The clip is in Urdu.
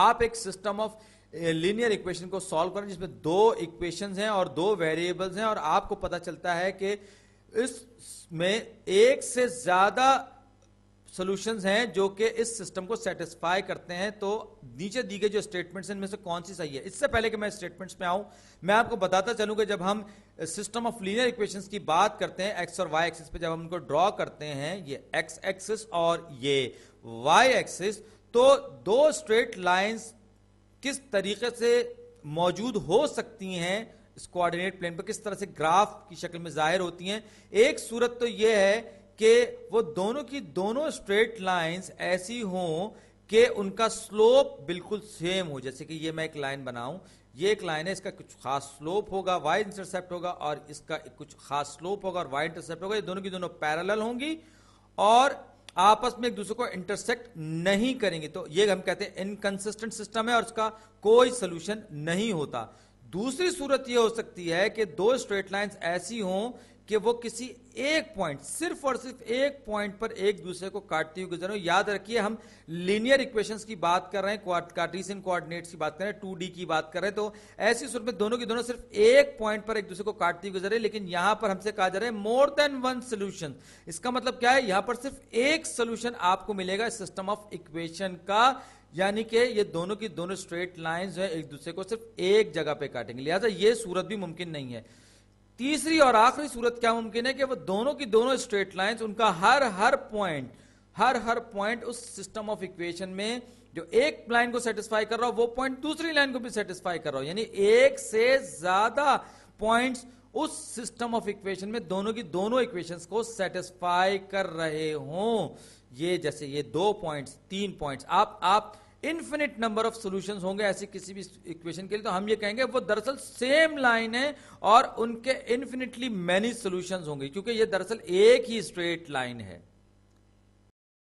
آپ ایک سسٹم آف لینئر ایکویشن کو سالو کریں جس میں 2 ایکویشنز ہیں اور 2 ویریبلز ہیں اور آپ کو پتا چلتا ہے کہ اس میں ایک سے زیادہ سولوشنز ہیں جو کہ اس سسٹم کو سیٹسفائی کرتے ہیں، تو نیچے دی گئے جو اسٹیٹمنٹس ہیں ان میں سے کون سی صحیح ہے. اس سے پہلے کہ میں اسٹیٹمنٹس پہ آؤں، میں آپ کو بتاتا چلوں کہ جب ہم سسٹم آف لینئر ایکویشنز کی بات کرتے ہیں ایکس اور وائی ایکسس پہ، جب ہم ان کو ڈرا کرتے ہیں، یہ ایکس ایکسس اور یہ وائی ایکسس، تو 2 اسٹریٹ لائنز کس طریقے سے موجود ہو سکتی ہیں اس کوآرڈینیٹ پلین پر، کس طرح سے گراف کی شکل میں ظاہر ہوتی ہیں. ایک صورت تو یہ ہے کہ وہ دونوں کی دونوں اسٹریٹ لائنز ایسی ہوں کہ ان کا سلوپ بالکل سیم ہو. جیسے کہ یہ میں ایک لائن بناؤں، یہ ایک لائن ہے، اس کا کچھ خاص سلوپ ہوگا، وائی انٹرسیپٹ ہوگا، اور اس کا کچھ خاص سلوپ ہوگا اور وائی انٹرسیپٹ ہوگا. یہ دونوں کی دونوں پیرالل ہوں گی اور آپس میں ایک دوسرے کو انٹرسیکٹ نہیں کریں گے، تو یہ ہم کہتے ہیں انکنسسٹنٹ سسٹم ہے اور اس کا کوئی سولوشن نہیں ہوتا. دوسری صورت یہ ہو سکتی ہے کہ 2 اسٹریٹ لائنز ایسی ہوں کہ وہ کسی ایک پوائنٹ، صرف اور صرف ایک پوائنٹ پر ایک دوسرے کو کاٹتی ہوئی گزر رہے ہوں. یاد رکھیے ہم لینئر ایکویشنز کی بات کر رہے ہیں، کارٹیزین کوآرڈینیٹس کی بات کر رہے ہیں، 2D کی بات کر رہے ہیں، تو ایسی صورت میں دونوں کی دونوں صرف ایک پوائنٹ پر ایک دوسرے کو کاٹتی ہوئی گزر رہے ہیں. لیکن یہاں پر ہم سے کہا جا رہا ہے مور دین ون سولوشن. اس کا مطلب کیا ہے؟ یہاں پر صرف ایک سولوشن آپ کو ملے گا اس سسٹم آف ایکویشن کا، یعنی کہ یہ دونوں کی دونوں اسٹریٹ لائنز جو ہے ایک دوسرے کو صرف ایک جگہ پہ کاٹیں گے. لہٰذا یہ صورت بھی ممکن نہیں ہے. تیسری اور آخری صورت کیا ممکن ہے کہ وہ دونوں کی دونوں اسٹریٹ لائنز، ان کا ہر پوائنٹ اس سسٹم آف ایکویشن میں جو ایک لائن کو سیٹسفائی کر رہا ہو وہ پوائنٹ دوسری لائن کو بھی سیٹسفائی کر رہا ہو، یعنی ایک سے زیادہ پوائنٹس اس سسٹم آف ایکویشن میں دونوں کی دونوں ایکویشنز کو سیٹسفائی کر رہے ہوں. یہ جیسے یہ 2 پوائنٹس، 3 پوائنٹس، آپ انفینٹ نمبر آف سولوشنز ہوں گے ایسی کسی بھی ایکویشن کے لیے، تو ہم یہ کہیں گے وہ دراصل سیم لائن ہے اور ان کے انفینٹلی مینی سولوشنز ہوں گے، کیونکہ یہ دراصل ایک ہی اسٹریٹ لائن ہے.